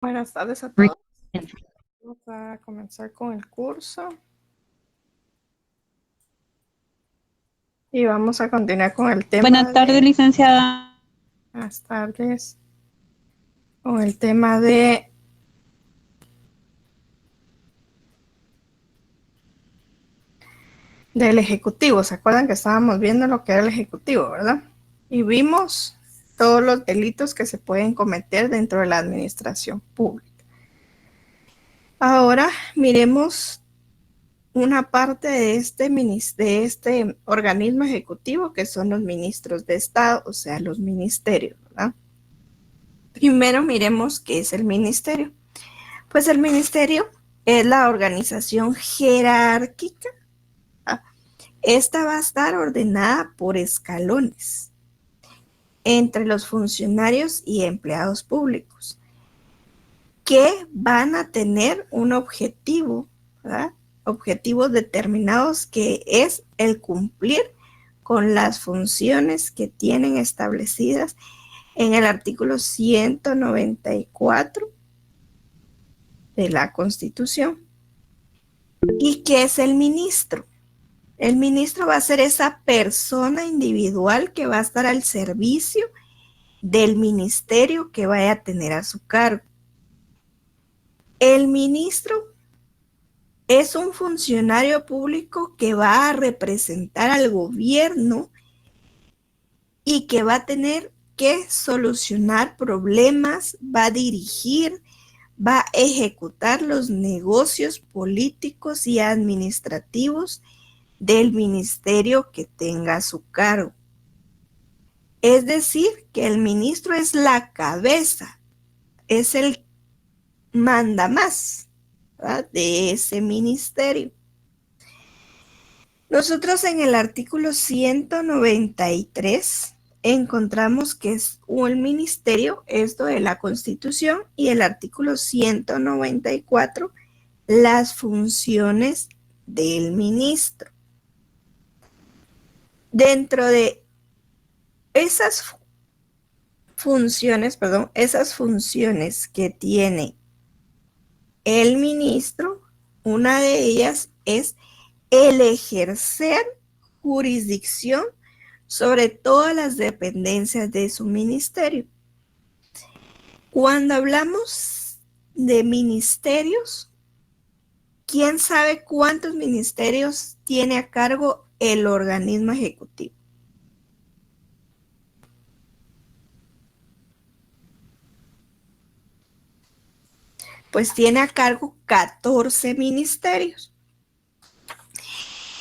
Buenas tardes a todos. Vamos a comenzar con el curso y vamos a continuar con el tema Buenas tardes, licenciada. buenas tardes, con el tema de del ejecutivo. ¿Se acuerdan que estábamos viendo lo que era el ejecutivo, verdad? Y vimos todos los delitos que se pueden cometer dentro de la administración pública. Ahora miremos una parte de este organismo ejecutivo, que son los ministros de Estado, o sea, los ministerios, ¿verdad? Primero miremos qué es el ministerio. Pues el ministerio es la organización jerárquica. Esta va a estar ordenada por escalones entre los funcionarios y empleados públicos, que van a tener un objetivo, ¿verdad? Objetivos determinados, que es el cumplir con las funciones que tienen establecidas en el artículo 194 de la Constitución. ¿Y qué es el ministro? El ministro va a ser esa persona individual que va a estar al servicio del ministerio que vaya a tener a su cargo. El ministro es un funcionario público que va a representar al gobierno y que va a tener que solucionar problemas, va a dirigir, va a ejecutar los negocios políticos y administrativos del ministerio que tenga a su cargo. Es decir, que el ministro es la cabeza, es el mandamás, ¿verdad?, de ese ministerio. Nosotros en el artículo 193 encontramos que es un ministerio, esto de la Constitución, y el artículo 194, las funciones del ministro. Dentro de esas funciones que tiene el ministro, una de ellas es el ejercer jurisdicción sobre todas las dependencias de su ministerio. Cuando hablamos de ministerios, ¿quién sabe cuántos ministerios tiene a cargo el organismo ejecutivo? Pues tiene a cargo 14 ministerios.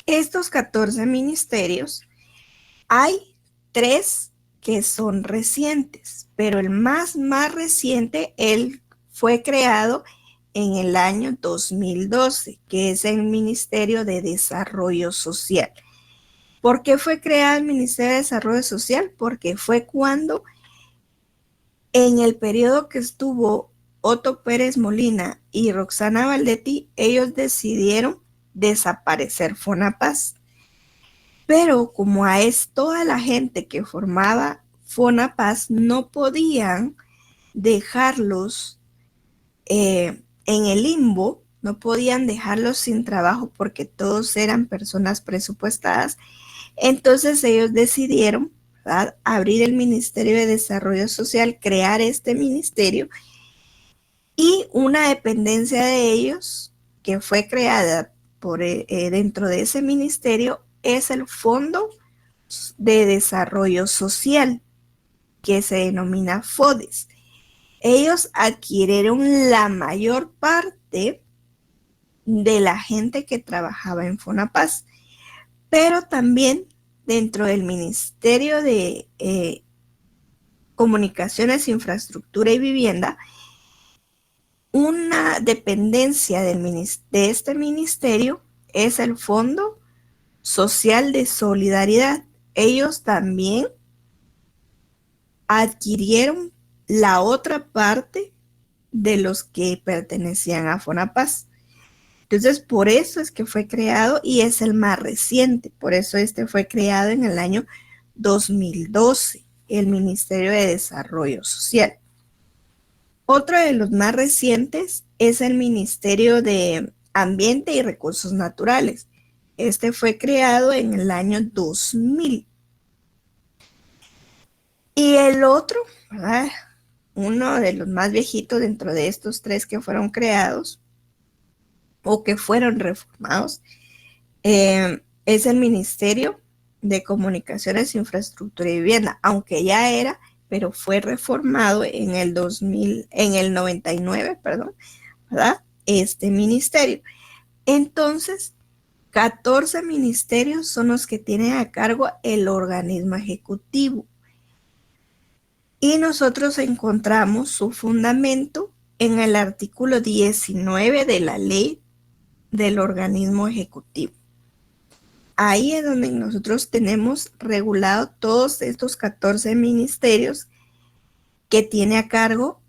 Estos 14 ministerios, hay 3 que son recientes, pero el más reciente, él fue creado en el año 2012, que es el Ministerio de Desarrollo Social. ¿Por qué fue creado el Ministerio de Desarrollo Social? Porque fue cuando, en el periodo que estuvo Otto Pérez Molina y Roxana Valdetti, ellos decidieron desaparecer FONAPAS. Pero como a toda la gente que formaba FONAPAS no podían dejarlos en el limbo, no podían dejarlos sin trabajo porque todos eran personas presupuestadas, entonces ellos decidieron, ¿verdad?, abrir el Ministerio de Desarrollo Social, crear este ministerio, y una dependencia de ellos que fue creada dentro de ese ministerio es el Fondo de Desarrollo Social, que se denomina FODES. Ellos adquirieron la mayor parte de la gente que trabajaba en FONAPAS, pero también dentro del Ministerio de Comunicaciones, Infraestructura y Vivienda, una dependencia de este ministerio es el Fondo Social de Solidaridad. Ellos también adquirieron la otra parte de los que pertenecían a FONAPAS. Entonces, por eso es que fue creado y es el más reciente. Por eso fue creado en el año 2012, el Ministerio de Desarrollo Social. Otro de los más recientes es el Ministerio de Ambiente y Recursos Naturales. Este fue creado en el año 2000. Y el otro, ¿verdad? Uno de los más viejitos dentro de estos tres que fueron creados o que fueron reformados, es el Ministerio de Comunicaciones, Infraestructura y Vivienda, aunque ya era, pero fue reformado en el 2000, en el 99, perdón, ¿verdad? Este ministerio. Entonces, 14 ministerios son los que tienen a cargo el organismo ejecutivo. Y nosotros encontramos su fundamento en el artículo 19 de la ley del organismo ejecutivo. Ahí es donde nosotros tenemos regulado todos estos 14 ministerios que tiene a cargo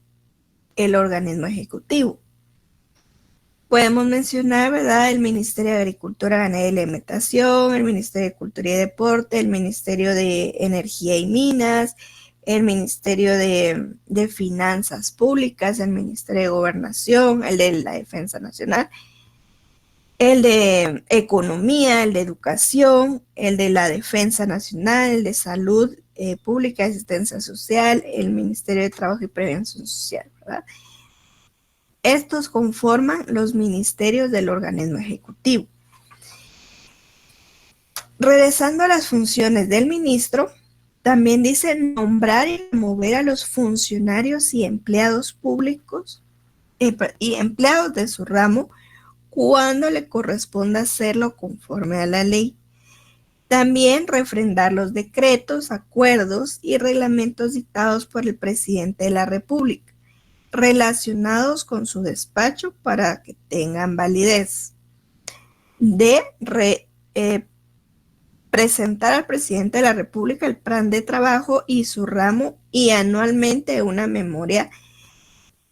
el organismo ejecutivo. Podemos mencionar, ¿verdad?, el Ministerio de Agricultura, Ganadería y Alimentación, el Ministerio de Cultura y Deporte, el Ministerio de Energía y Minas, el Ministerio de Finanzas Públicas, el Ministerio de Gobernación, el de la Defensa Nacional, el de Economía, el de Educación, el de la Defensa Nacional, el de Salud Pública y Asistencia Social, el Ministerio de Trabajo y Prevención Social, ¿verdad? Estos conforman los ministerios del organismo ejecutivo. Regresando a las funciones del ministro, también dice nombrar y remover a los funcionarios y empleados públicos y empleados de su ramo cuando le corresponda hacerlo conforme a la ley. También refrendar los decretos, acuerdos y reglamentos dictados por el presidente de la República, relacionados con su despacho para que tengan validez. Presentar al presidente de la República el plan de trabajo y su ramo y anualmente una memoria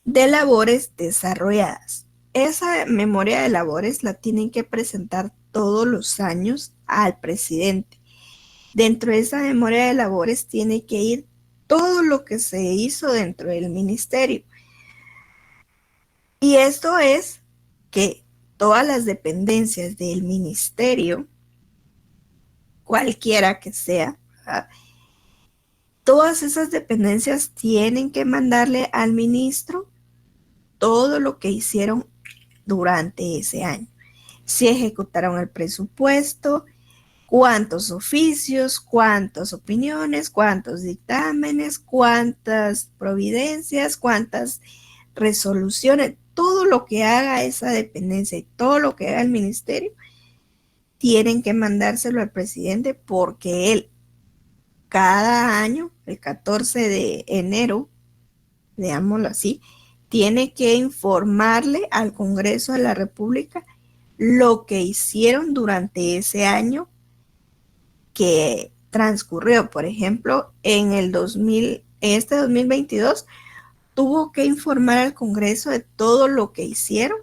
de labores desarrolladas. Esa memoria de labores la tienen que presentar todos los años al presidente. Dentro de esa memoria de labores tiene que ir todo lo que se hizo dentro del ministerio. Y esto es que todas las dependencias del ministerio, cualquiera que sea, ¿verdad?, todas esas dependencias tienen que mandarle al ministro todo lo que hicieron durante ese año. Si ejecutaron el presupuesto, cuántos oficios, cuántas opiniones, cuántos dictámenes, cuántas providencias, cuántas resoluciones, todo lo que haga esa dependencia y todo lo que haga el ministerio, tienen que mandárselo al presidente porque él cada año, el 14 de enero, digámoslo así, tiene que informarle al Congreso de la República lo que hicieron durante ese año que transcurrió. Por ejemplo, en el 2022, tuvo que informar al Congreso de todo lo que hicieron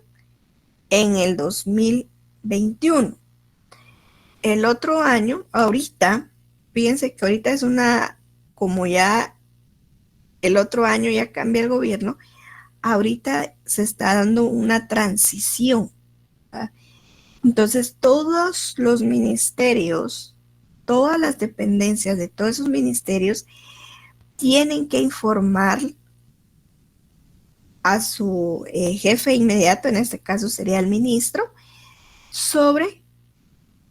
en el 2021. El otro año, ahorita, fíjense que ahorita es como ya el otro año ya cambia el gobierno, ahorita se está dando una transición, ¿verdad? Entonces, todos los ministerios, todas las dependencias de todos esos ministerios tienen que informar a su jefe inmediato, en este caso sería el ministro, sobre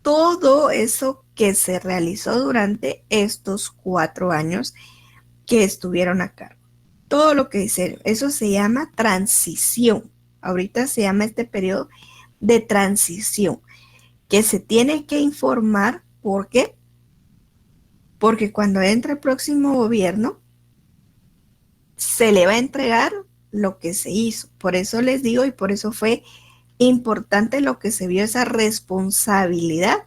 todo eso que se realizó durante estos 4 años que estuvieron a cargo. Todo lo que hicieron, eso se llama transición. Ahorita se llama este periodo de transición, que se tiene que informar. ¿Por qué? Porque cuando entre el próximo gobierno, se le va a entregar lo que se hizo. Por eso les digo, y por eso fue importante lo que se vio, esa responsabilidad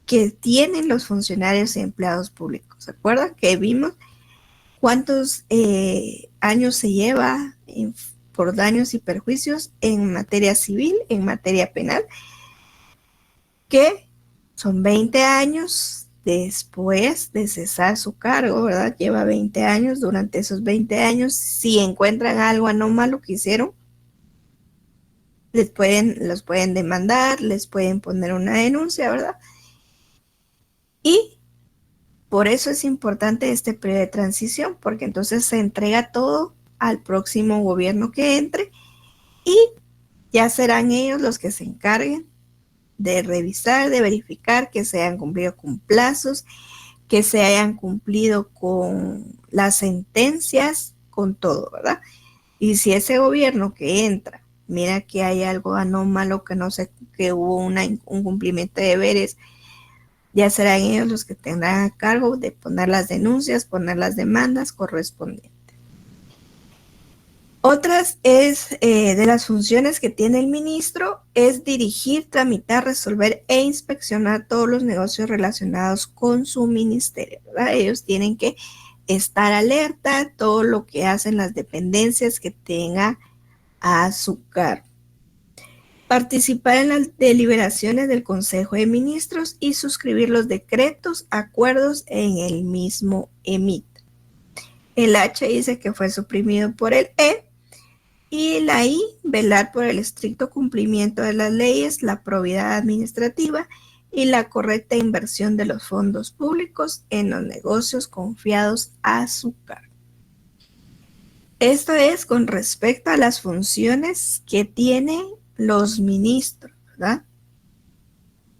que tienen los funcionarios y empleados públicos. ¿Se acuerdan que vimos cuántos años se lleva por daños y perjuicios en materia civil, en materia penal? Que son 20 años después de cesar su cargo, ¿verdad? Lleva 20 años, durante esos 20 años, si encuentran algo anómalo que hicieron, los pueden demandar, les pueden poner una denuncia, ¿verdad? Y por eso es importante este periodo de transición, porque entonces se entrega todo al próximo gobierno que entre y ya serán ellos los que se encarguen de revisar, de verificar que se hayan cumplido con plazos, que se hayan cumplido con las sentencias, con todo, ¿verdad? Y si ese gobierno que entra mira que hay algo anómalo, que no sé, que hubo un cumplimiento de deberes, ya serán ellos los que tendrán a cargo de poner las denuncias, poner las demandas correspondientes. Otras de las funciones que tiene el ministro es dirigir, tramitar, resolver e inspeccionar todos los negocios relacionados con su ministerio, ¿verdad? Ellos tienen que estar alerta, todo lo que hacen las dependencias que tenga a su cargo. Participar en las deliberaciones del Consejo de Ministros y suscribir los decretos, acuerdos en el mismo emite. El H dice que fue suprimido por el E. Y la I, velar por el estricto cumplimiento de las leyes, la probidad administrativa y la correcta inversión de los fondos públicos en los negocios confiados a su cargo. Esto es con respecto a las funciones que tienen los ministros, ¿verdad?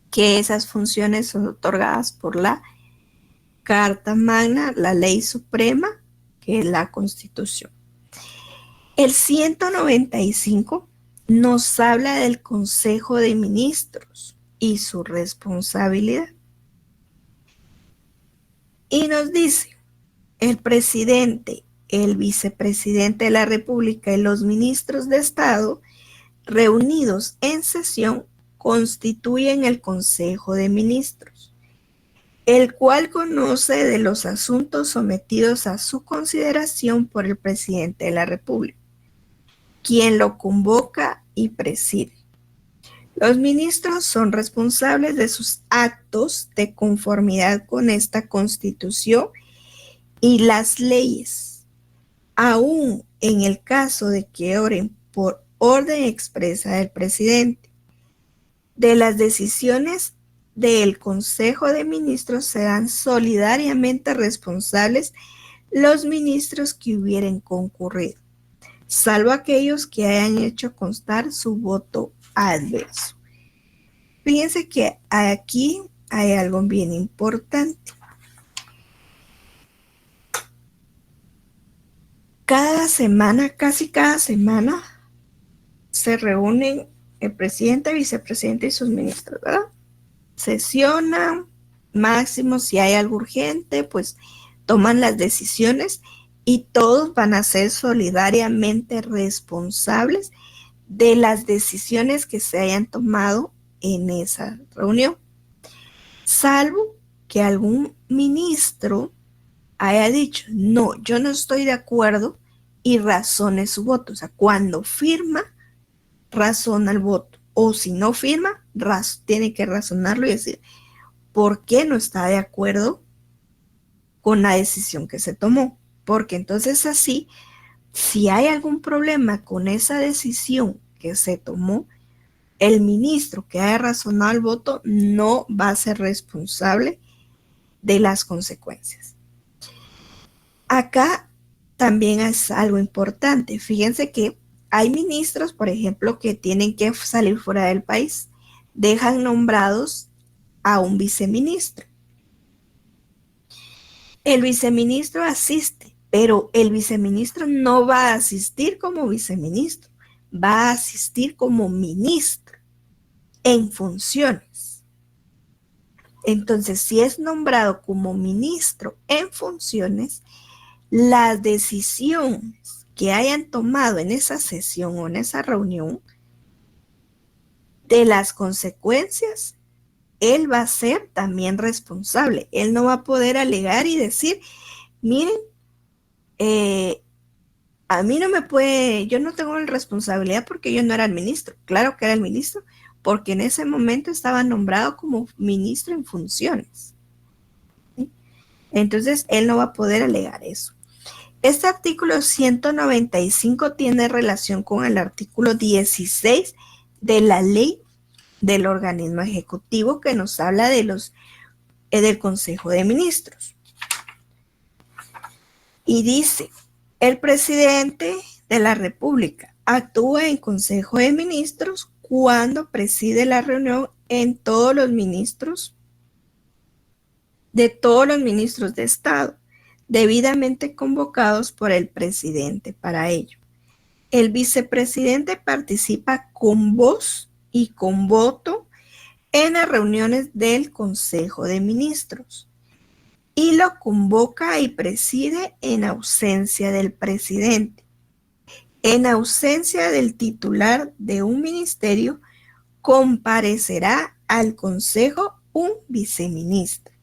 Que esas funciones son otorgadas por la Carta Magna, la Ley Suprema, que es la Constitución. El 195 nos habla del Consejo de Ministros y su responsabilidad. Y nos dice, el presidente, el vicepresidente de la República y los ministros de Estado reunidos en sesión constituyen el Consejo de Ministros, el cual conoce de los asuntos sometidos a su consideración por el presidente de la República, quien lo convoca y preside. Los ministros son responsables de sus actos de conformidad con esta Constitución y las leyes, aun en el caso de que oren por orden expresa del presidente. De las decisiones del Consejo de Ministros serán solidariamente responsables los ministros que hubieren concurrido, salvo aquellos que hayan hecho constar su voto adverso. Fíjense que aquí hay algo bien importante. Cada semana, casi cada semana, se reúnen el presidente, vicepresidente y sus ministros, ¿verdad? Sesionan, máximo si hay algo urgente, pues toman las decisiones y todos van a ser solidariamente responsables de las decisiones que se hayan tomado en esa reunión, salvo que algún ministro haya dicho, no, yo no estoy de acuerdo y razone su voto. O sea, cuando firma, razona el voto. O si no firma, tiene que razonarlo y decir por qué no está de acuerdo con la decisión que se tomó. Porque entonces así, si hay algún problema con esa decisión que se tomó, el ministro que haya razonado el voto no va a ser responsable de las consecuencias. Acá también es algo importante. Fíjense que hay ministros, por ejemplo, que tienen que salir fuera del país. Dejan nombrados a un viceministro. El viceministro asiste, pero el viceministro no va a asistir como viceministro, va a asistir como ministro en funciones. Entonces, si es nombrado como ministro en funciones, las decisiones que hayan tomado en esa sesión o en esa reunión, de las consecuencias, él va a ser también responsable. Él no va a poder alegar y decir, miren, a mí no me puede, yo no tengo la responsabilidad porque yo no era el ministro. Claro que era el ministro, porque en ese momento estaba nombrado como ministro en funciones. Entonces, él no va a poder alegar eso. Este artículo 195 tiene relación con el artículo 16 de la ley del organismo ejecutivo que nos habla de del Consejo de Ministros. Y dice, el presidente de la República actúa en Consejo de Ministros cuando preside la reunión de todos los ministros de Estado, debidamente convocados por el presidente para ello. El vicepresidente participa con voz y con voto en las reuniones del Consejo de Ministros y lo convoca y preside en ausencia del presidente. En ausencia del titular de un ministerio, comparecerá al Consejo un viceministro.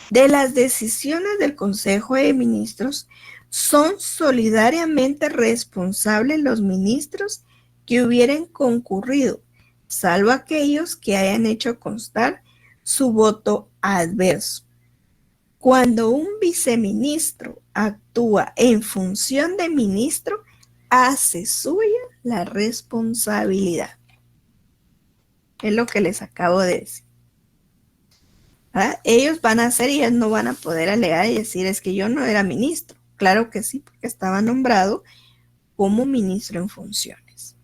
De las decisiones del Consejo de Ministros, son solidariamente responsables los ministros que hubieran concurrido, salvo aquellos que hayan hecho constar su voto adverso. Cuando un viceministro actúa en función de ministro, hace suya la responsabilidad. Es lo que les acabo de decir. ¿Ah? Ellos van a hacer y ellos no van a poder alegar y decir es que yo no era ministro. Claro que sí, porque estaba nombrado como ministro en funciones.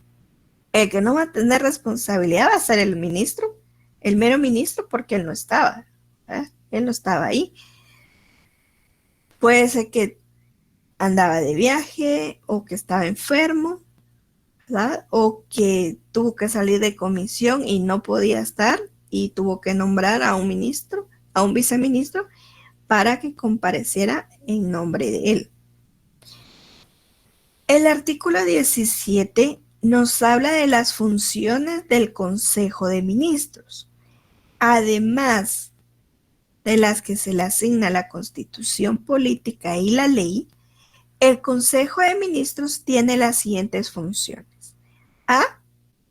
El que no va a tener responsabilidad va a ser el ministro, el mero ministro, porque él no estaba. ¿Ah? Él no estaba ahí. Puede ser que andaba de viaje o que estaba enfermo, ¿verdad? O que tuvo que salir de comisión y no podía estar y tuvo que nombrar a un ministro, a un viceministro, para que compareciera en nombre de él. El artículo 17 nos habla de las funciones del Consejo de Ministros. Además de las que se le asigna la Constitución Política y la ley, el Consejo de Ministros tiene las siguientes funciones. A.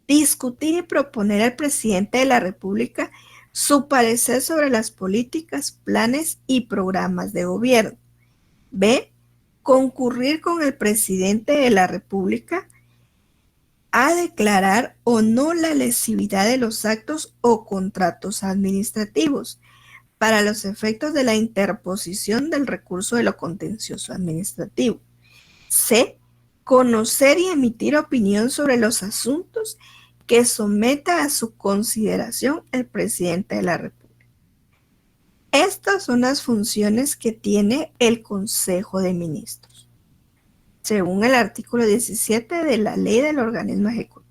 Discutir y proponer al presidente de la República su parecer sobre las políticas, planes y programas de gobierno. B. Concurrir con el presidente de la República a declarar o no la lesividad de los actos o contratos administrativos para los efectos de la interposición del recurso de lo contencioso administrativo. C. Conocer y emitir opinión sobre los asuntos que someta a su consideración el presidente de la República. Estas son las funciones que tiene el Consejo de Ministros, según el artículo 17 de la Ley del Organismo Ejecutivo.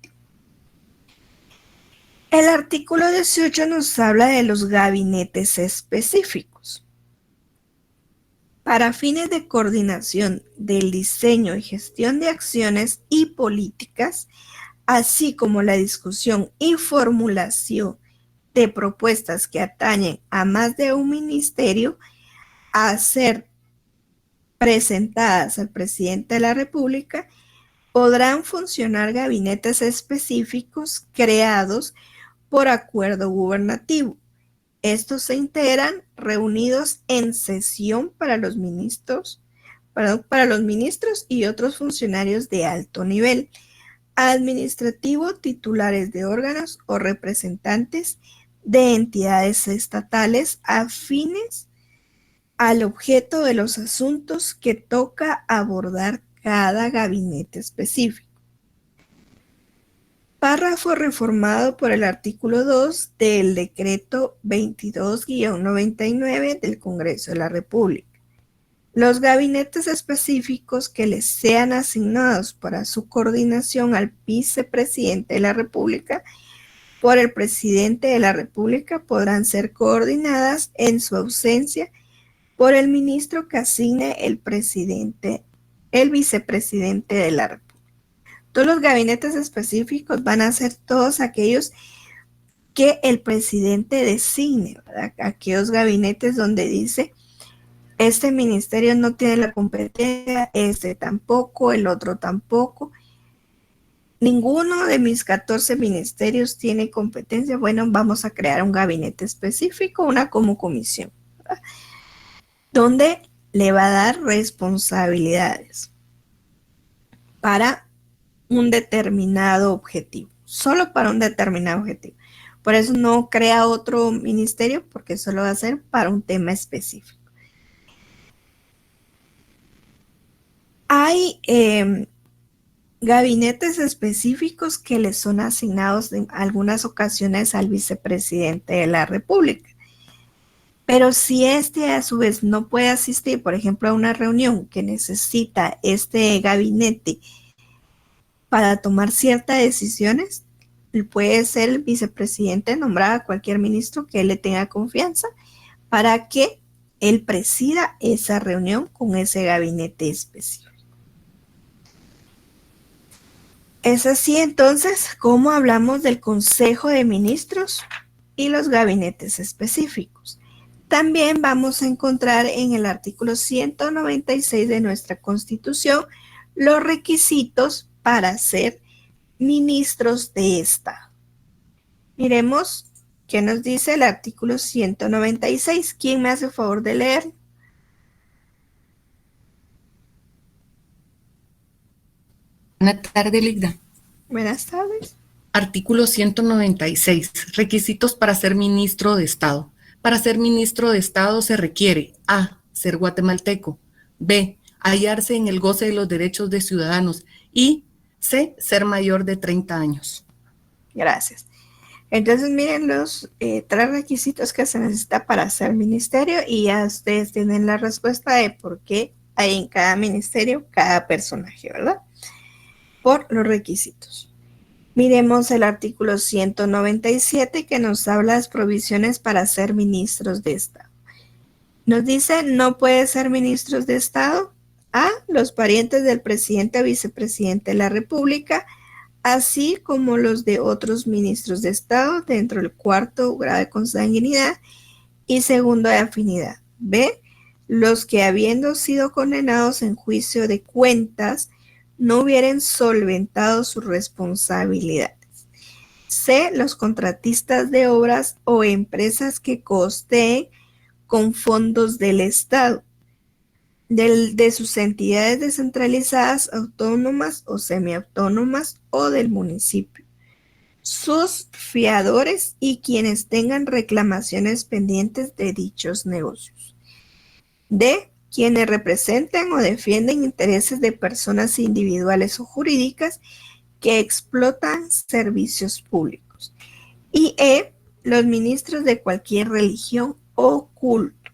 El artículo 18 nos habla de los gabinetes específicos. Para fines de coordinación del diseño y gestión de acciones y políticas, así como la discusión y formulación de propuestas que atañen a más de un ministerio, a ser presentadas al presidente de la República, podrán funcionar gabinetes específicos creados por acuerdo gubernativo. Estos se integran reunidos en sesión para los ministros y otros funcionarios de alto nivel administrativo, titulares de órganos o representantes de entidades estatales afines al objeto de los asuntos que toca abordar cada gabinete específico. Párrafo reformado por el artículo 2 del decreto 22-99 del Congreso de la República. Los gabinetes específicos que les sean asignados para su coordinación al vicepresidente de la República por el presidente de la República podrán ser coordinadas en su ausencia por el ministro que asigne el vicepresidente de la República. Todos los gabinetes específicos van a ser todos aquellos que el presidente designe, ¿verdad? Aquellos gabinetes donde dice, este ministerio no tiene la competencia, este tampoco, el otro tampoco. Ninguno de mis 14 ministerios tiene competencia. Bueno, vamos a crear un gabinete específico, una como comisión, ¿verdad? donde le va a dar responsabilidades para un determinado objetivo, solo para un determinado objetivo. Por eso no crea otro ministerio, porque solo va a ser para un tema específico. Hay gabinetes específicos que le son asignados en algunas ocasiones al vicepresidente de la República. Pero si este a su vez no puede asistir, por ejemplo, a una reunión que necesita este gabinete para tomar ciertas decisiones, puede ser el vicepresidente nombrar a cualquier ministro que él le tenga confianza para que él presida esa reunión con ese gabinete específico. Es así entonces como hablamos del Consejo de Ministros y los gabinetes específicos. También vamos a encontrar en el artículo 196 de nuestra Constitución los requisitos para ser ministros de Estado. Miremos qué nos dice el artículo 196. ¿Quién me hace el favor de leer? Buenas tardes, Ligda. Buenas tardes. Artículo 196. Requisitos para ser ministro de Estado. Para ser ministro de Estado se requiere A. Ser guatemalteco. B. Hallarse en el goce de los derechos de ciudadanos. Y C. Ser mayor de 30 años. Gracias. Entonces miren los 3 requisitos que se necesita para ser ministerio y ya ustedes tienen la respuesta de por qué hay en cada ministerio cada personaje, ¿verdad? Por los requisitos. Miremos el artículo 197 que nos habla de las provisiones para ser ministros de Estado. Nos dice, no puede ser ministros de Estado A. Los parientes del presidente o vicepresidente de la República, así como los de otros ministros de Estado dentro del 4º grado de consanguinidad y 2º de afinidad. B. Los que habiendo sido condenados en juicio de cuentas no hubieran solventado sus responsabilidades. C. Los contratistas de obras o empresas que costeen con fondos del Estado, de sus entidades descentralizadas, autónomas o semiautónomas o del municipio, sus fiadores y quienes tengan reclamaciones pendientes de dichos negocios. D. Quienes representen o defienden intereses de personas individuales o jurídicas que explotan servicios públicos. Y E. Los ministros de cualquier religión o culto.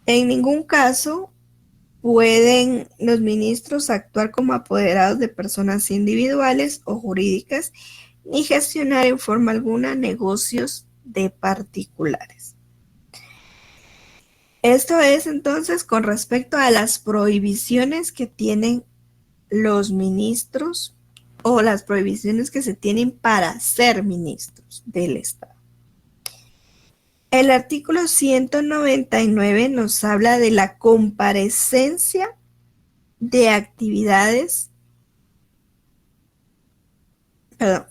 En ningún caso pueden los ministros actuar como apoderados de personas individuales o jurídicas ni gestionar en forma alguna negocios de particulares. Esto es entonces con respecto a las prohibiciones que tienen los ministros o las prohibiciones que se tienen para ser ministros del Estado. El artículo 199 nos habla de la comparecencia de actividades,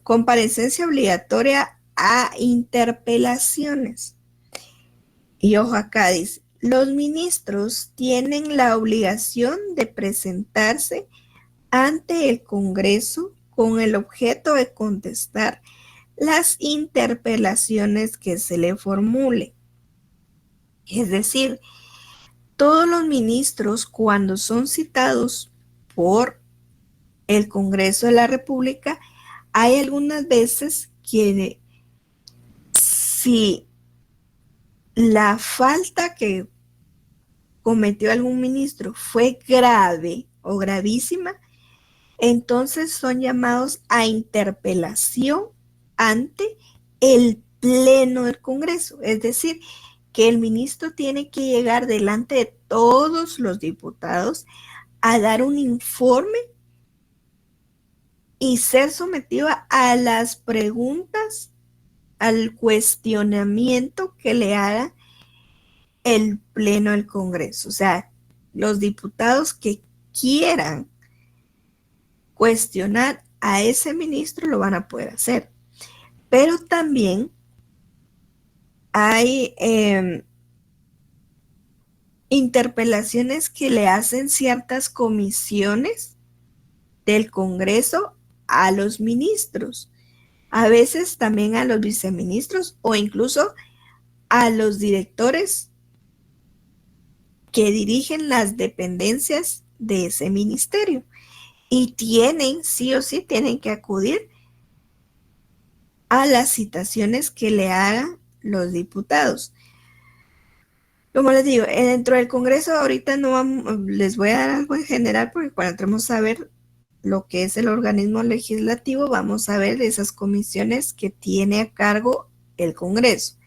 comparecencia obligatoria a interpelaciones. Y ojo acá dice, los ministros tienen la obligación de presentarse ante el Congreso con el objeto de contestar las interpelaciones que se le formule. Es decir, todos los ministros, cuando son citados por el Congreso de la República, hay algunas veces que si la falta que cometió algún ministro fue grave o gravísima, entonces son llamados a interpelación ante el Pleno del Congreso. Es decir, que el ministro tiene que llegar delante de todos los diputados a dar un informe y ser sometido a las preguntas, al cuestionamiento que le haga el Pleno del Congreso. O sea, los diputados que quieran cuestionar a ese ministro lo van a poder hacer. Pero también hay interpelaciones que le hacen ciertas comisiones del Congreso a los ministros, a veces también a los viceministros o incluso a los directores que dirigen las dependencias de ese ministerio. Y tienen, sí o sí, tienen que acudir a las citaciones que le hagan los diputados. Como les digo, dentro del Congreso ahorita no vamos, les voy a dar algo en general porque cuando entremos a ver lo que es el organismo legislativo, vamos a ver esas comisiones que tiene a cargo el Congreso.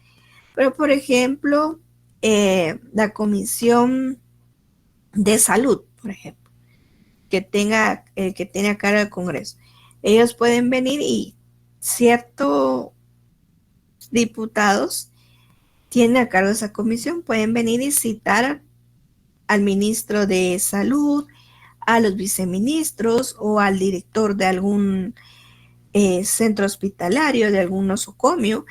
Pero, por ejemplo, la Comisión de Salud, por ejemplo, que tiene a cargo el Congreso. Ellos pueden venir y ciertos diputados tienen a cargo esa comisión, pueden venir y citar al ministro de Salud, a los viceministros o al director de algún centro hospitalario, de algún nosocomio,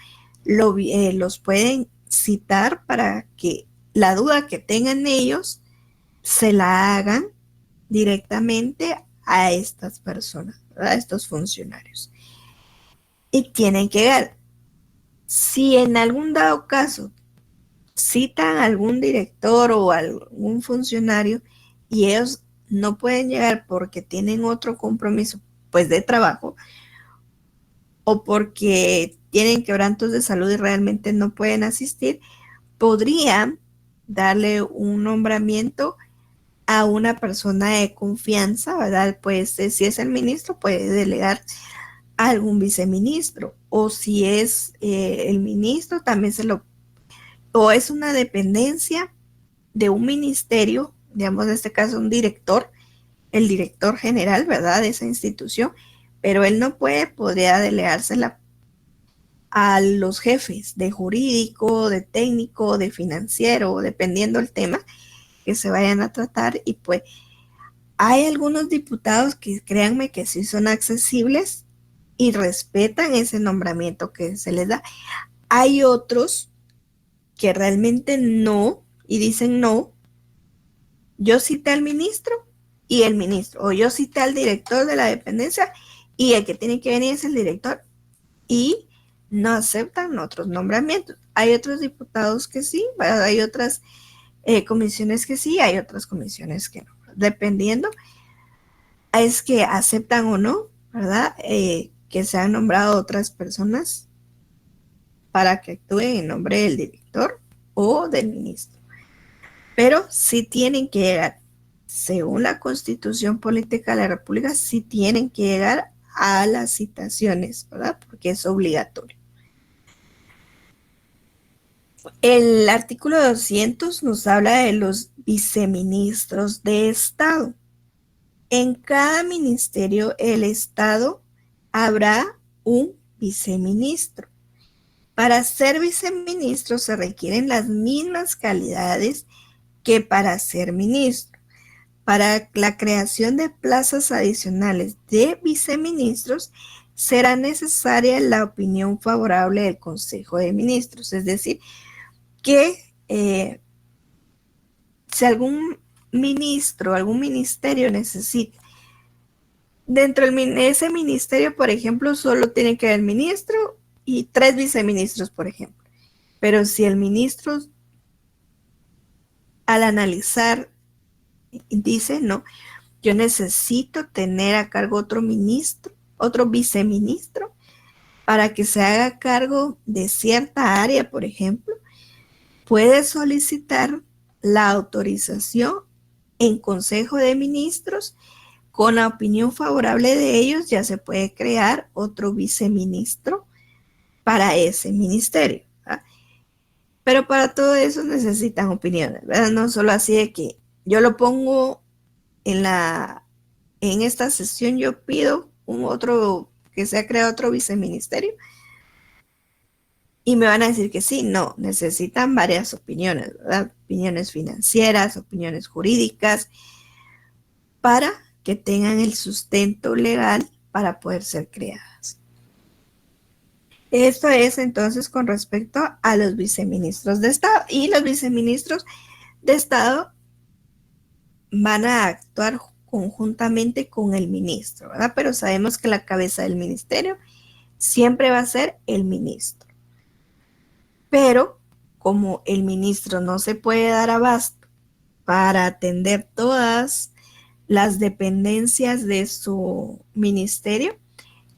los pueden citar para que la duda que tengan ellos se la hagan directamente a estas personas, a estos funcionarios. Y tienen que ver, si en algún dado caso citan a algún director o algún funcionario y ellos no pueden llegar porque tienen otro compromiso, pues de trabajo, o porque tienen quebrantos de salud y realmente no pueden asistir, podrían darle un nombramiento a una persona de confianza, ¿verdad? Pues si es el ministro, puede delegar a algún viceministro, o si es el ministro, también o es una dependencia de un ministerio, digamos en este caso un director, el director general, ¿verdad? De esa institución, pero él no podría delegársela a los jefes de jurídico, de técnico, de financiero, dependiendo el tema que se vayan a tratar. Y pues hay algunos diputados que créanme que sí son accesibles y respetan ese nombramiento que se les da. Hay otros que realmente no y dicen no, yo cité al ministro y el ministro, o yo cité al director de la dependencia y el que tiene que venir es el director, y no aceptan otros nombramientos. Hay otros diputados que sí, ¿verdad? Hay otras comisiones que sí, hay otras comisiones que no, dependiendo es que aceptan o no, ¿verdad? Que se han nombrado otras personas para que actúen en nombre del director o del ministro. Pero sí tienen que llegar, según la Constitución Política de la República, sí tienen que llegar a las citaciones, ¿verdad? Porque es obligatorio. El artículo 200 nos habla de los viceministros de Estado. En cada ministerio, el Estado habrá un viceministro. Para ser viceministro se requieren las mismas calidades que para ser ministro. Para la creación de plazas adicionales de viceministros será necesaria la opinión favorable del Consejo de Ministros, es decir, que si algún ministro, algún ministerio necesita, dentro de ese ministerio, por ejemplo, solo tiene que haber ministro y 3 viceministros, por ejemplo. Pero si el ministro, al analizar, dice, no, yo necesito tener a cargo otro ministro, otro viceministro, para que se haga cargo de cierta área, por ejemplo, puede solicitar la autorización en Consejo de Ministros. Con la opinión favorable de ellos ya se puede crear otro viceministro para ese ministerio, ¿verdad? Pero para todo eso necesitan opiniones, ¿verdad? No solo así de que yo lo pongo en esta sesión, yo pido que se crea otro viceministerio y me van a decir que sí. No, necesitan varias opiniones, ¿verdad? Opiniones financieras, opiniones jurídicas, para que tengan el sustento legal para poder ser creadas. Esto es entonces con respecto a los viceministros de Estado. Y los viceministros de Estado van a actuar conjuntamente con el ministro, ¿verdad? Pero sabemos que la cabeza del ministerio siempre va a ser el ministro. Pero como el ministro no se puede dar abasto para atender todas las dependencias de su ministerio,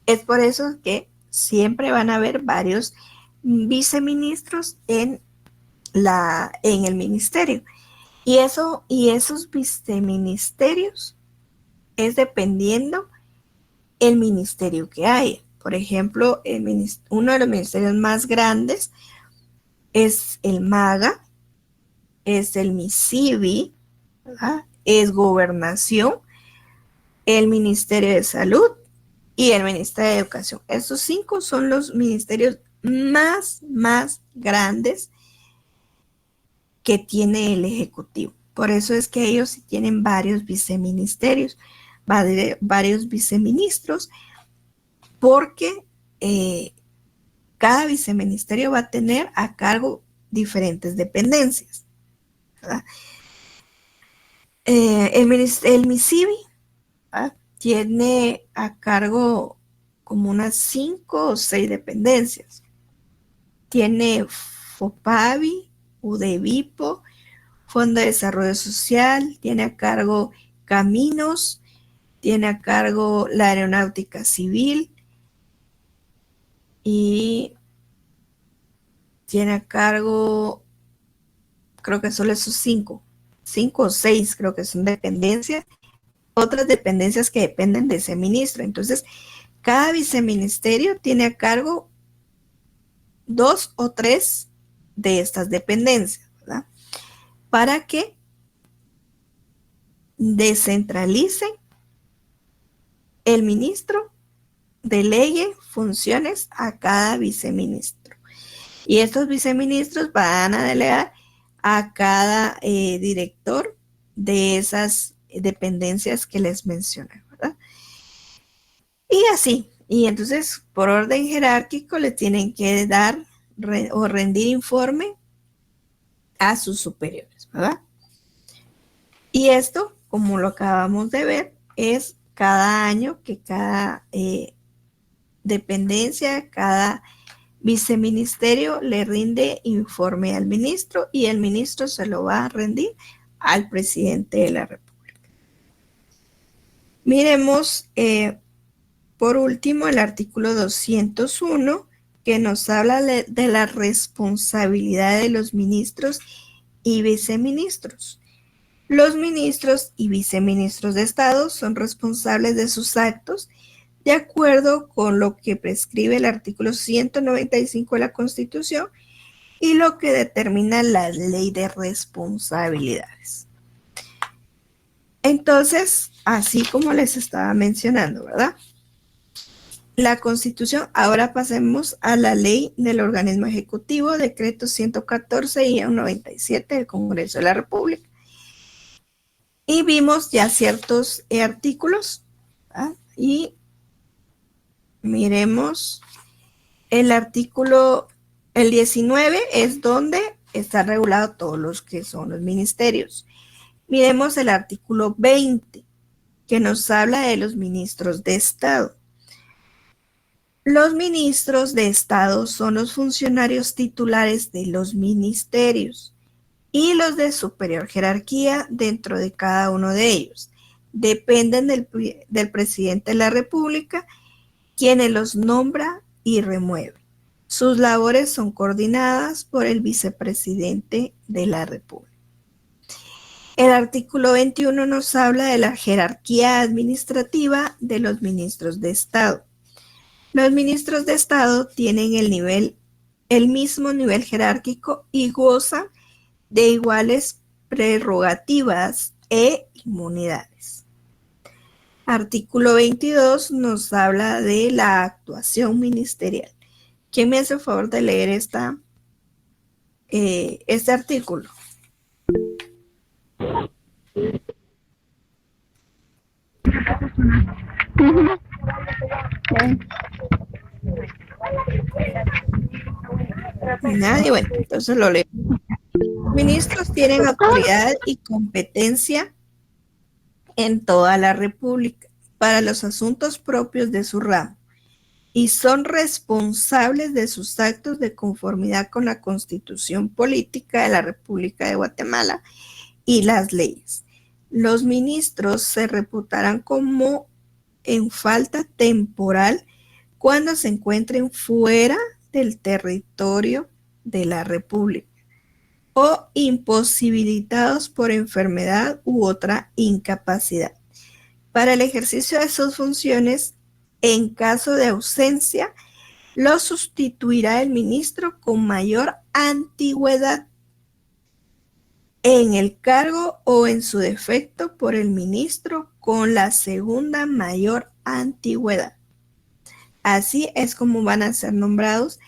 es por eso que siempre van a haber varios viceministros en el ministerio. Y esos viceministerios es dependiendo el ministerio que haya. Por ejemplo, uno de los ministerios más grandes es el MAGA, es el MISIVI, ¿verdad? Es Gobernación, el Ministerio de Salud y el Ministerio de Educación. Estos 5 son los ministerios más grandes que tiene el Ejecutivo. Por eso es que ellos tienen varios viceministerios, varios viceministros, porque cada viceministerio va a tener a cargo diferentes dependencias, ¿verdad? El MISIVI, ¿verdad?, tiene a cargo como unas 5 o 6 dependencias. Tiene FOPAVI, UDEVIPO, Fondo de Desarrollo Social, tiene a cargo Caminos, tiene a cargo la Aeronáutica Civil y tiene a cargo, creo que solo esos 5 o 6 creo que son dependencias, otras dependencias que dependen de ese ministro. Entonces, cada viceministerio tiene a cargo 2 o 3 de estas dependencias, ¿verdad? Para que descentralicen, el ministro delegue funciones a cada viceministro. Y estos viceministros van a delegar a cada director de esas dependencias que les mencioné, ¿verdad? Y así. Y entonces, por orden jerárquico, le tienen que dar o rendir informe a sus superiores, ¿verdad? Y esto, como lo acabamos de ver, es cada año que cada dependencia, cada viceministerio le rinde informe al ministro y el ministro se lo va a rendir al presidente de la República. Miremos, por último, el artículo 201, que nos habla de la responsabilidad de los ministros y viceministros. Los ministros y viceministros de Estado son responsables de sus actos de acuerdo con lo que prescribe el artículo 195 de la Constitución y lo que determina la Ley de Responsabilidades. Entonces, así como les estaba mencionando, ¿verdad?, la Constitución, ahora pasemos a la ley del organismo ejecutivo, decreto 114 y 97 del Congreso de la República. Y vimos ya ciertos artículos, ¿verdad? Y miremos el artículo, el 19 es donde está regulado todos los que son los ministerios. Miremos el artículo 20, que nos habla de los ministros de Estado. Los ministros de Estado son los funcionarios titulares de los ministerios y los de superior jerarquía dentro de cada uno de ellos. Dependen del presidente de la República, quien los nombra y remueve. Sus labores son coordinadas por el vicepresidente de la República. El artículo 21 nos habla de la jerarquía administrativa de los ministros de Estado. Los ministros de Estado tienen el mismo nivel jerárquico y gozan de iguales prerrogativas e inmunidades. Artículo 22 nos habla de la actuación ministerial. ¿Quién me hace el favor de leer este artículo? Nadie, bueno, entonces lo leo. Ministros tienen autoridad y competencia en toda la República para los asuntos propios de su ramo y son responsables de sus actos de conformidad con la Constitución Política de la República de Guatemala y las leyes. Los ministros se reputarán como en falta temporal cuando se encuentren fuera del territorio de la República o imposibilitados por enfermedad u otra incapacidad. Para el ejercicio de sus funciones, en caso de ausencia, lo sustituirá el ministro con mayor antigüedad en el cargo o en su defecto por el ministro con la segunda mayor antigüedad. Así es como van a ser nombrados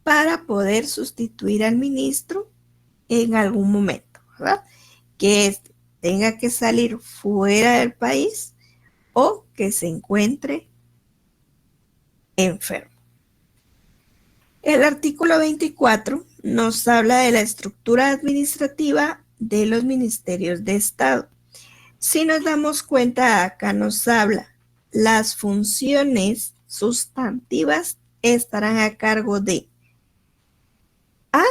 para poder sustituir al ministro en algún momento, ¿verdad? Que éste tenga que salir fuera del país o que se encuentre enfermo. El artículo 24 nos habla de la estructura administrativa de los ministerios de Estado. Si nos damos cuenta, acá nos habla, las funciones sustantivas estarán a cargo de A,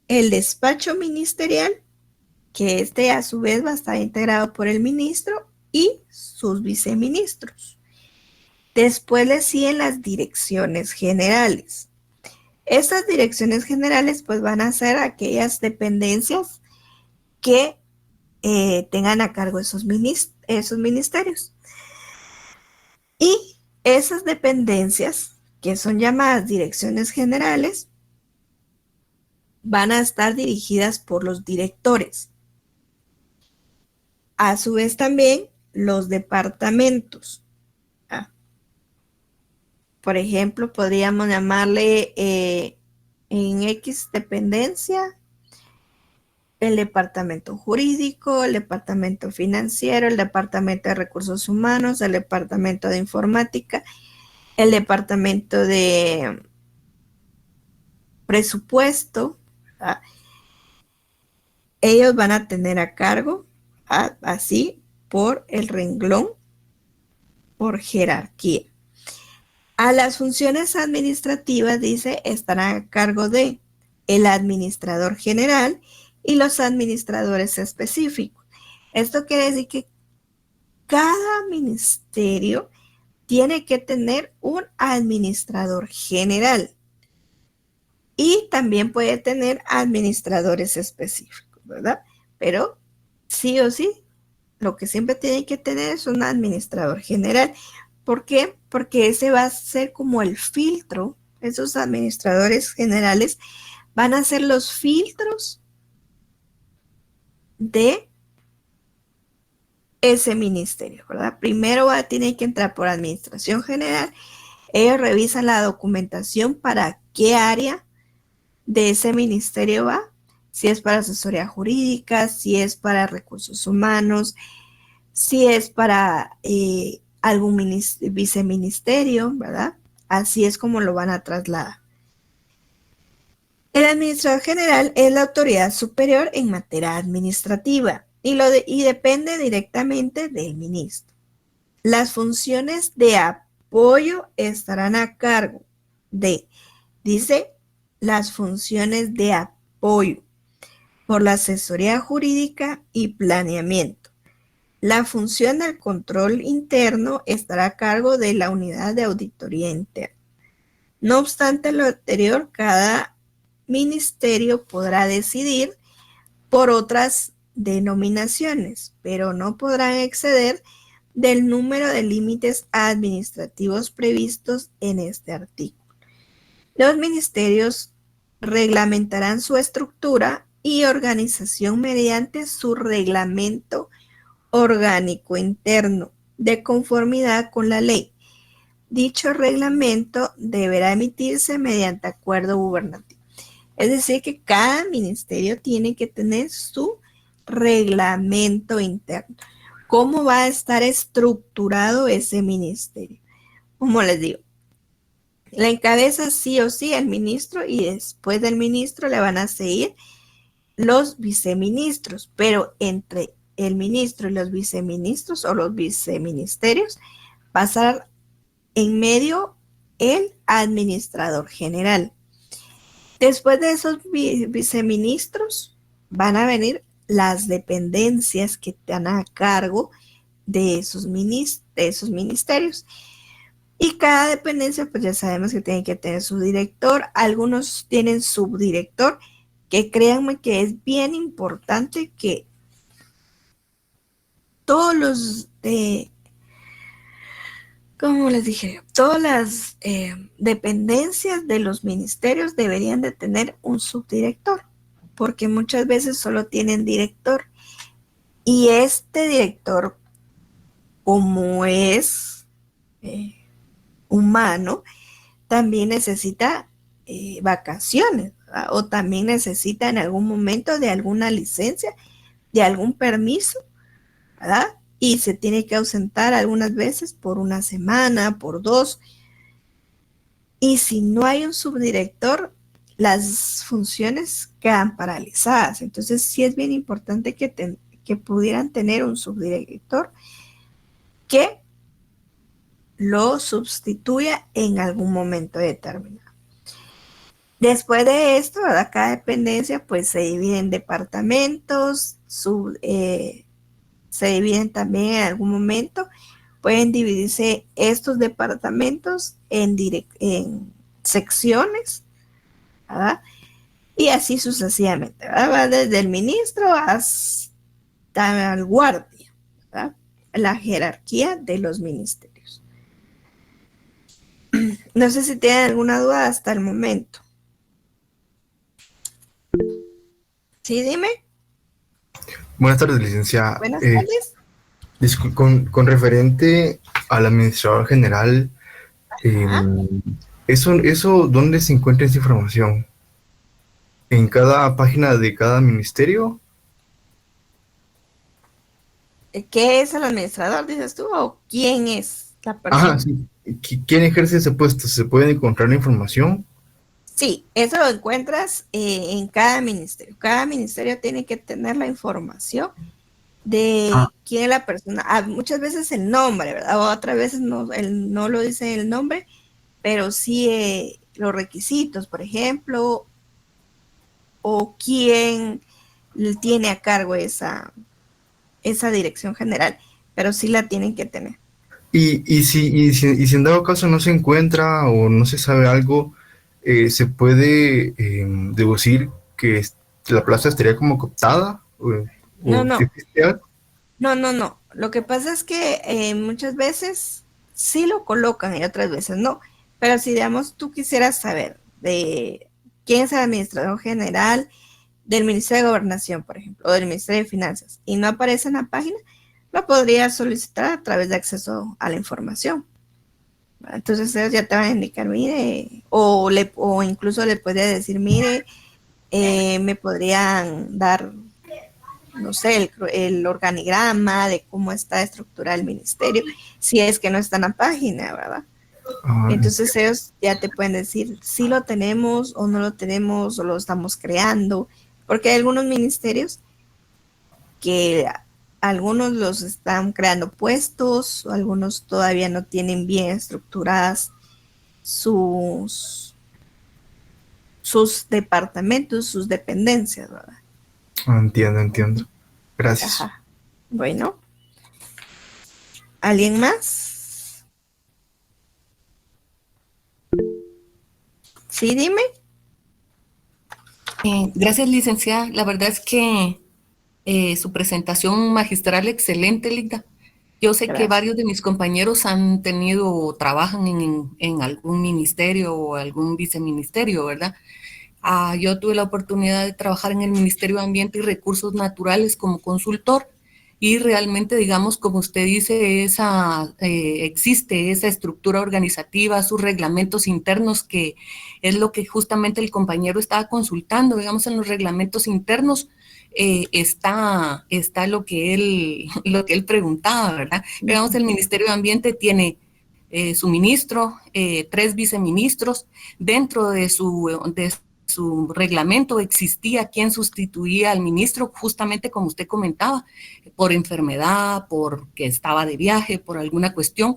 el despacho ministerial, que este a su vez va a estar integrado por el ministro y sus viceministros. Después le siguen las direcciones generales. Estas direcciones generales pues van a ser aquellas dependencias que tengan a cargo esos ministerios. Y esas dependencias, que son llamadas direcciones generales, van a estar dirigidas por los directores. A su vez también los departamentos. Por ejemplo, podríamos llamarle en X dependencia el departamento jurídico, el departamento financiero, el departamento de recursos humanos, el departamento de informática, el departamento de presupuesto. Ellos van a tener a cargo, así, por el renglón, por jerarquía. A las funciones administrativas, dice, estarán a cargo de el administrador general y los administradores específicos. Esto quiere decir que cada ministerio tiene que tener un administrador general y también puede tener administradores específicos, ¿verdad? Pero sí o sí, lo que siempre tiene que tener es un administrador general. ¿Por qué? Porque ese va a ser como el filtro. Esos administradores generales van a ser los filtros de ese ministerio, ¿verdad? Primero tiene que entrar por administración general. Ellos revisan la documentación para qué área de ese ministerio va. Si es para asesoría jurídica, si es para recursos humanos, si es para algún viceministerio, ¿verdad? Así es como lo van a trasladar. El administrador general es la autoridad superior en materia administrativa y depende directamente del ministro. Las funciones de apoyo estarán a cargo de, dice, las funciones de apoyo por la asesoría jurídica y planeamiento. La función del control interno estará a cargo de la unidad de auditoría interna. No obstante lo anterior, cada ministerio podrá decidir por otras denominaciones, pero no podrán exceder del número de límites administrativos previstos en este artículo. Los ministerios reglamentarán su estructura y organización mediante su reglamento orgánico interno de conformidad con la ley. Dicho reglamento deberá emitirse mediante acuerdo gubernativo. Es decir, que cada ministerio tiene que tener su reglamento interno. ¿Cómo va a estar estructurado ese ministerio? Como les digo, la encabeza sí o sí el ministro y después del ministro le van a seguir los viceministros, pero entre el ministro y los viceministros o los viceministerios va a estar en medio el administrador general. Después de esos viceministros van a venir las dependencias que están a cargo de esos ministerios. Y cada dependencia, pues ya sabemos que tiene que tener su director. Algunos tienen subdirector, que créanme que es bien importante que todos los como les dije, todas las dependencias de los ministerios deberían de tener un subdirector, porque muchas veces solo tienen director. Y este director, como es humano, también necesita vacaciones, ¿verdad? O también necesita en algún momento de alguna licencia, de algún permiso, ¿verdad? Y se tiene que ausentar algunas veces por una semana, por 2. Y si no hay un subdirector, las funciones quedan paralizadas. Entonces sí es bien importante que pudieran tener un subdirector que lo sustituya en algún momento determinado. Después de esto, ¿verdad? Cada dependencia pues se divide en departamentos, se dividen también en algún momento, pueden dividirse estos departamentos en secciones, ¿verdad? Y así sucesivamente, ¿verdad? Va desde el ministro hasta el guardia, ¿verdad? La jerarquía de los ministerios. No sé si tienen alguna duda hasta el momento. Sí, dime. Buenas tardes, licenciada. Buenas tardes. Con referente al administrador general, ¿eso dónde se encuentra esa información? ¿En cada página de cada ministerio? ¿Qué es el administrador, dices tú? ¿O quién es la persona? Ajá, sí. ¿Quién ejerce ese puesto? ¿Se puede encontrar la información? Sí, eso lo encuentras en cada ministerio. Cada ministerio tiene que tener la información de quién es la persona. Muchas veces el nombre, ¿verdad? O otras veces no lo dice el nombre, pero sí los requisitos, por ejemplo, o quién tiene a cargo esa dirección general, pero sí la tienen que tener. Y si en dado caso no se encuentra o no se sabe algo, ¿se puede deducir que la plaza estaría como cooptada? No. ¿Existe algo? No. Lo que pasa es que muchas veces sí lo colocan y otras veces no. Pero si, digamos, tú quisieras saber de quién es el administrador general del Ministerio de Gobernación, por ejemplo, o del Ministerio de Finanzas, y no aparece en la página, lo podrías solicitar a través de acceso a la información. Entonces ellos ya te van a indicar, mire, o incluso le podría decir, mire, me podrían dar, no sé, el organigrama de cómo está estructurado el ministerio, si es que no está en la página, ¿verdad? Entonces ellos ya te pueden decir si lo tenemos o no lo tenemos o lo estamos creando, porque hay algunos ministerios que algunos los están creando puestos, o algunos todavía no tienen bien estructuradas sus departamentos, sus dependencias, ¿verdad? Entiendo. Gracias. Ajá. Bueno, ¿alguien más? Sí, dime. Gracias, licenciada. La verdad es que su presentación magistral excelente, Linda. Yo sé que varios de mis compañeros trabajan en algún ministerio o algún viceministerio, ¿verdad? Yo tuve la oportunidad de trabajar en el Ministerio de Ambiente y Recursos Naturales como consultor y realmente, digamos, como usted dice, existe esa estructura organizativa, sus reglamentos internos, que es lo que justamente el compañero estaba consultando. Digamos, en los reglamentos internos está lo que él preguntaba, ¿verdad? Digamos, el Ministerio de Ambiente tiene su ministro, 3 viceministros. Dentro de su su reglamento existía quien sustituía al ministro, justamente como usted comentaba, por enfermedad, porque estaba de viaje, por alguna cuestión,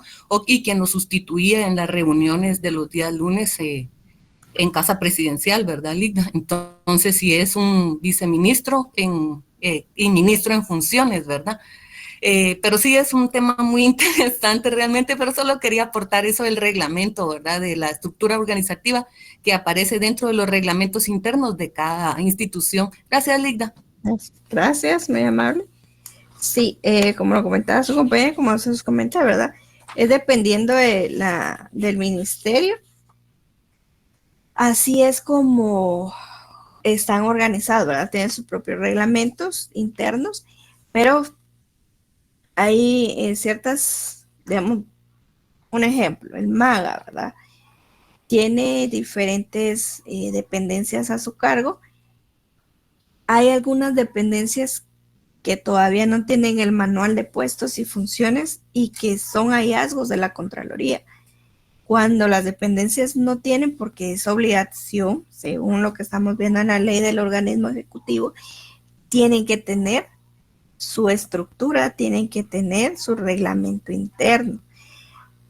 y quien lo sustituía en las reuniones de los días lunes en casa presidencial, ¿verdad, Ligda? Entonces, si es un viceministro y ministro en funciones, ¿verdad? Pero sí es un tema muy interesante realmente, pero solo quería aportar eso del reglamento, ¿verdad? De la estructura organizativa que aparece dentro de los reglamentos internos de cada institución. Gracias, Ligda. Gracias, muy amable. Sí, como lo comentaba su compañera, como se os comenta, ¿verdad? Es dependiendo del ministerio. Así es como están organizados, ¿verdad? Tienen sus propios reglamentos internos, pero hay ciertas, digamos, un ejemplo, el MAGA, ¿verdad? Tiene diferentes dependencias a su cargo. Hay algunas dependencias que todavía no tienen el manual de puestos y funciones y que son hallazgos de la Contraloría. Cuando las dependencias no tienen, porque es obligación, según lo que estamos viendo en la ley del organismo ejecutivo, tienen que tener su estructura, tienen que tener su reglamento interno.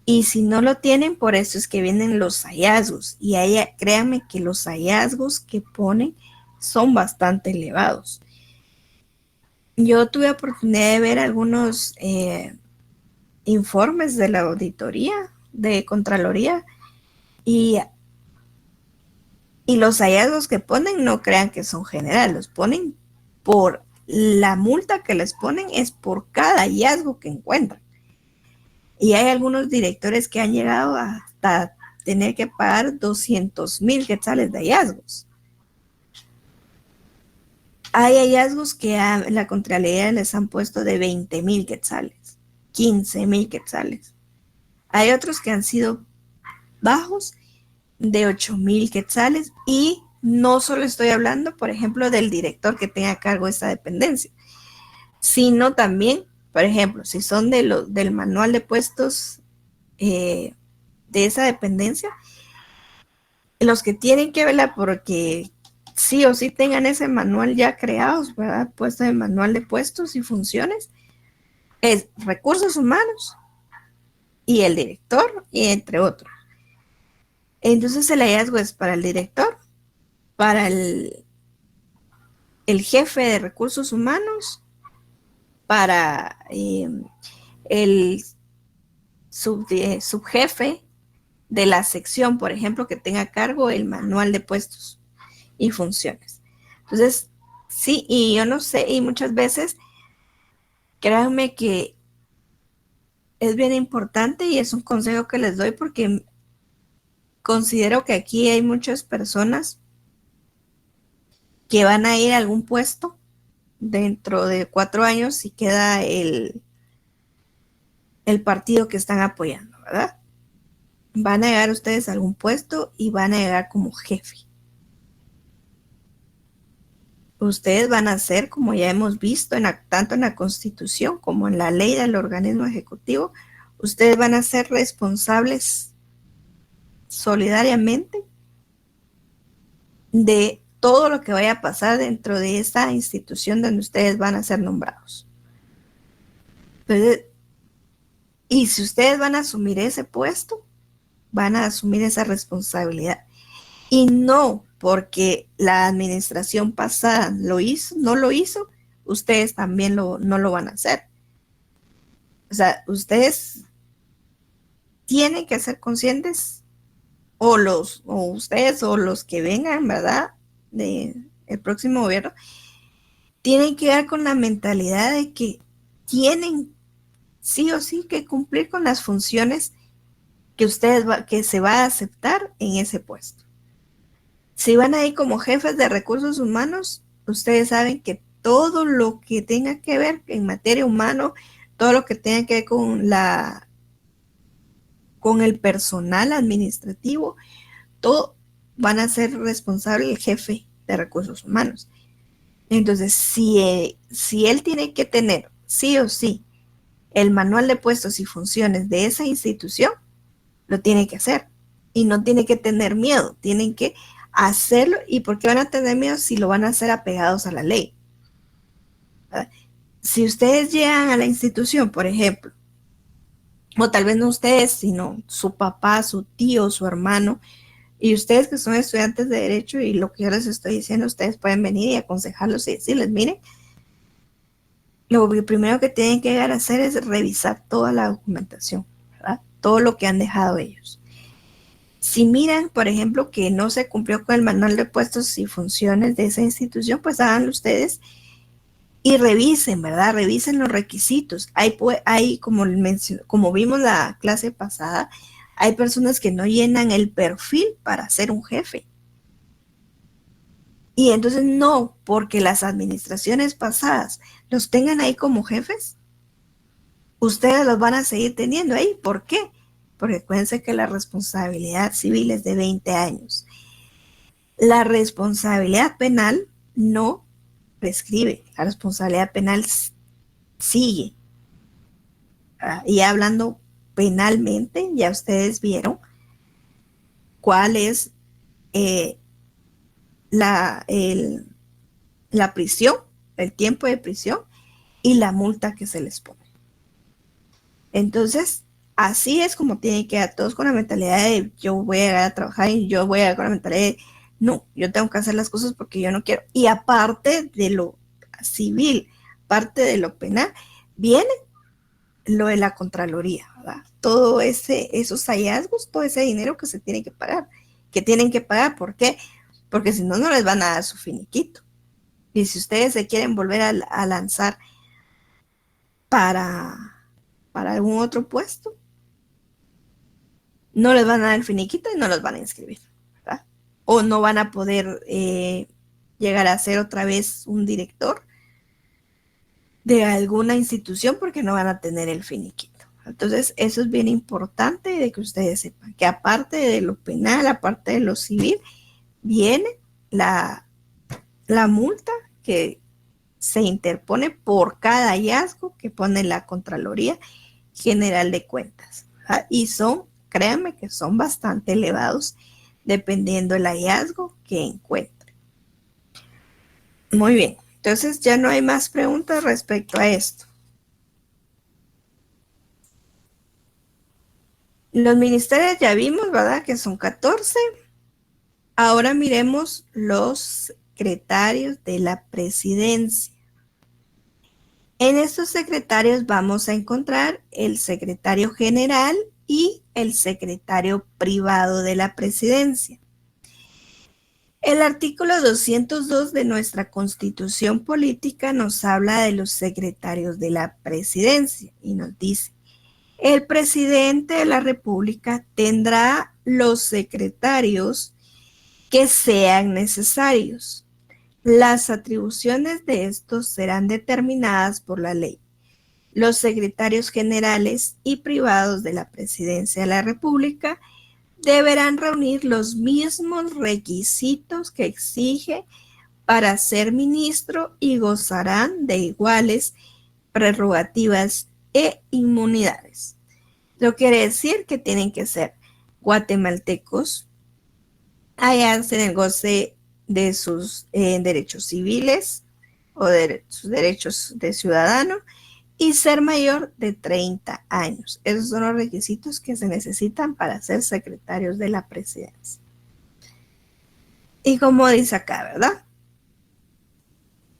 Y si no lo tienen, por eso es que vienen los hallazgos. Y ahí, créanme que los hallazgos que ponen son bastante elevados. Yo tuve oportunidad de ver algunos informes de la auditoría, de Contraloría, y los hallazgos que ponen no crean que son generales, los ponen por la multa que les ponen, es por cada hallazgo que encuentran. Y hay algunos directores que han llegado hasta tener que pagar 200,000 quetzales de hallazgos. Hay hallazgos que a la Contraloría les han puesto de 20,000 quetzales, 15,000 quetzales. Hay otros que han sido bajos de 8,000 quetzales, y no solo estoy hablando, por ejemplo, del director que tenga a cargo esa dependencia, sino también, por ejemplo, si son del manual de puestos de esa dependencia, los que tienen que verla porque sí o sí tengan ese manual ya creados, ¿verdad? Puesto en manual de puestos y funciones, es recursos humanos y el director, y entre otros. Entonces el hallazgo es para el director, para el jefe de recursos humanos, para el subjefe de la sección, por ejemplo, que tenga a cargo el manual de puestos y funciones. Entonces, sí, y yo no sé, y muchas veces, créanme que es bien importante y es un consejo que les doy porque considero que aquí hay muchas personas que van a ir a algún puesto dentro de 4 años si queda el partido que están apoyando, ¿verdad? Van a llegar ustedes a algún puesto y van a llegar como jefe. Ustedes van a ser, como ya hemos visto, tanto en la Constitución como en la ley del organismo ejecutivo, ustedes van a ser responsables solidariamente de todo lo que vaya a pasar dentro de esa institución donde ustedes van a ser nombrados. Entonces, y si ustedes van a asumir ese puesto, van a asumir esa responsabilidad. Y no porque la administración pasada no lo hizo, ustedes también no lo van a hacer. O sea, ustedes tienen que ser conscientes, o ustedes o los que vengan, ¿verdad? Del próximo gobierno, tienen que dar con la mentalidad de que tienen sí o sí que cumplir con las funciones que que se va a aceptar en ese puesto. Si van a ir como jefes de recursos humanos, ustedes saben que todo lo que tenga que ver en materia humana, todo lo que tenga que ver con el personal administrativo, todo van a ser responsable el jefe de recursos humanos. Entonces, si él tiene que tener sí o sí el manual de puestos y funciones de esa institución, lo tiene que hacer y no tiene que tener miedo, tienen que hacerlo. ¿Y por qué van a tener miedo si lo van a hacer apegados a la ley? ¿Verdad? Si ustedes llegan a la institución, por ejemplo, o tal vez no ustedes, sino su papá, su tío, su hermano, y ustedes que son estudiantes de Derecho y lo que yo les estoy diciendo, ustedes pueden venir y aconsejarlos y decirles, miren, lo primero que tienen que llegar a hacer es revisar toda la documentación, ¿verdad? Todo lo que han dejado ellos. Si miran, por ejemplo, que no se cumplió con el manual de puestos y funciones de esa institución, pues háganlo ustedes y revisen, ¿verdad? Revisen los requisitos. Hay como vimos la clase pasada, hay personas que no llenan el perfil para ser un jefe. Y entonces no, porque las administraciones pasadas los tengan ahí como jefes, ustedes los van a seguir teniendo ahí. ¿Por qué? Porque acuérdense que la responsabilidad civil es de 20 años. La responsabilidad penal no prescribe, la responsabilidad penal sigue. Y hablando penalmente, ya ustedes vieron cuál es la prisión, el tiempo de prisión y la multa que se les pone. Entonces, así es como tienen que quedar todos con la mentalidad de yo voy a llegar a trabajar y yo voy a llegar con la mentalidad de no, yo tengo que hacer las cosas porque yo no quiero. Y aparte de lo civil, aparte de lo penal, viene lo de la Contraloría, ¿verdad? Todo esos hallazgos, todo ese dinero que se tiene que pagar, ¿por qué? Porque si no, no les van a dar su finiquito. Y si ustedes se quieren volver a lanzar para algún otro puesto, no les van a dar el finiquito y no los van a inscribir, ¿verdad? O no van a poder llegar a ser otra vez un director de alguna institución porque no van a tener el finiquito. Entonces, eso es bien importante de que ustedes sepan, que aparte de lo penal, aparte de lo civil, viene la multa que se interpone por cada hallazgo que pone la Contraloría General de Cuentas. ¿Verdad? Y créanme que son bastante elevados dependiendo del hallazgo que encuentre. Muy bien, entonces ya no hay más preguntas respecto a esto. Los ministerios ya vimos, ¿verdad? Que son 14. Ahora miremos los secretarios de la presidencia. En estos secretarios vamos a encontrar el secretario general y el secretario privado de la presidencia. El artículo 202 de nuestra Constitución Política nos habla de los secretarios de la presidencia y nos dice: el presidente de la República tendrá los secretarios que sean necesarios. Las atribuciones de estos serán determinadas por la ley. Los secretarios generales y privados de la Presidencia de la República deberán reunir los mismos requisitos que exige para ser ministro y gozarán de iguales prerrogativas e inmunidades. Eso quiere decir que tienen que ser guatemaltecos, hallarse en el goce de sus derechos civiles o de sus derechos de ciudadano y ser mayor de 30 años. Esos son los requisitos que se necesitan para ser secretarios de la presidencia. Y como dice acá, ¿verdad?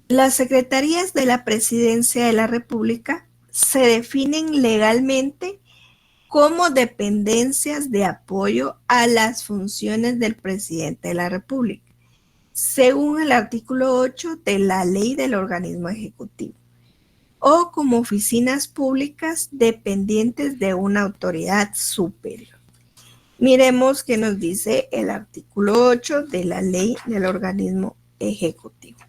Las secretarías de la presidencia de la República se definen legalmente como dependencias de apoyo a las funciones del presidente de la República, según el artículo 8 de la Ley del Organismo Ejecutivo, o como oficinas públicas dependientes de una autoridad superior. Miremos qué nos dice el artículo 8 de la Ley del Organismo Ejecutivo.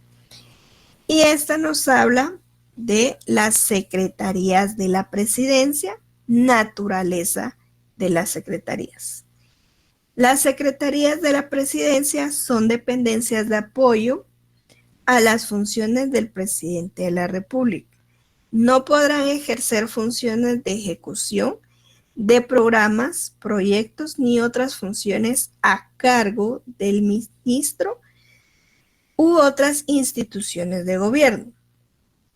Y esta nos habla de las secretarías de la presidencia, naturaleza de las secretarías. Las secretarías de la presidencia son dependencias de apoyo a las funciones del presidente de la República. No podrán ejercer funciones de ejecución de programas, proyectos ni otras funciones a cargo del ministro u otras instituciones de gobierno,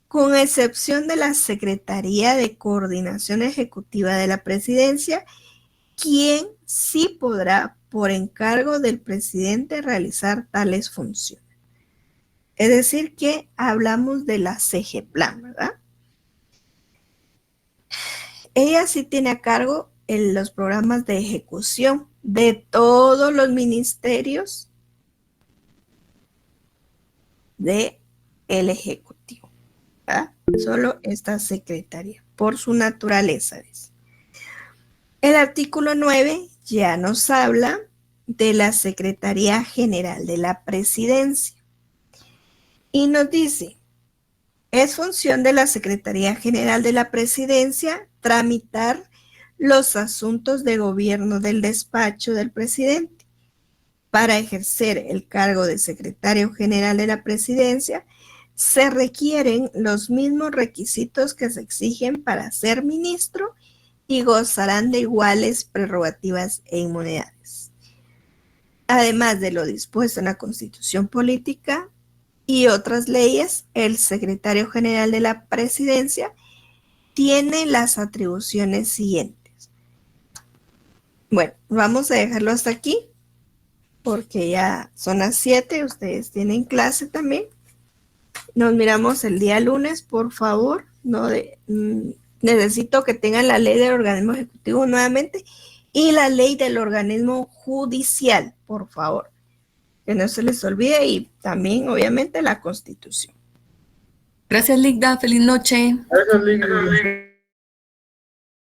con excepción de la Secretaría de Coordinación Ejecutiva de la Presidencia, quien sí podrá, por encargo del presidente, realizar tales funciones. Es decir, que hablamos de la CGPLAN, ¿verdad? Ella sí tiene a cargo los programas de ejecución de todos los ministerios del Ejecutivo, ¿verdad? Solo esta secretaría, por su naturaleza, dice. El artículo 9 ya nos habla de la Secretaría General de la Presidencia y nos dice: es función de la Secretaría General de la Presidencia tramitar los asuntos de gobierno del despacho del presidente. Para ejercer el cargo de Secretario General de la Presidencia, se requieren los mismos requisitos que se exigen para ser ministro y gozarán de iguales prerrogativas e inmunidades. Además de lo dispuesto en la Constitución Política y otras leyes, el Secretario General de la Presidencia tiene las atribuciones siguientes. Bueno, vamos a dejarlo hasta aquí, porque ya son las 7, ustedes tienen clase también. Nos miramos el día lunes, por favor. Necesito que tengan la ley del organismo ejecutivo nuevamente y la ley del organismo judicial, por favor. Que no se les olvide, y también, obviamente, la Constitución. Gracias, Ligda. Feliz noche. Gracias, Ligda.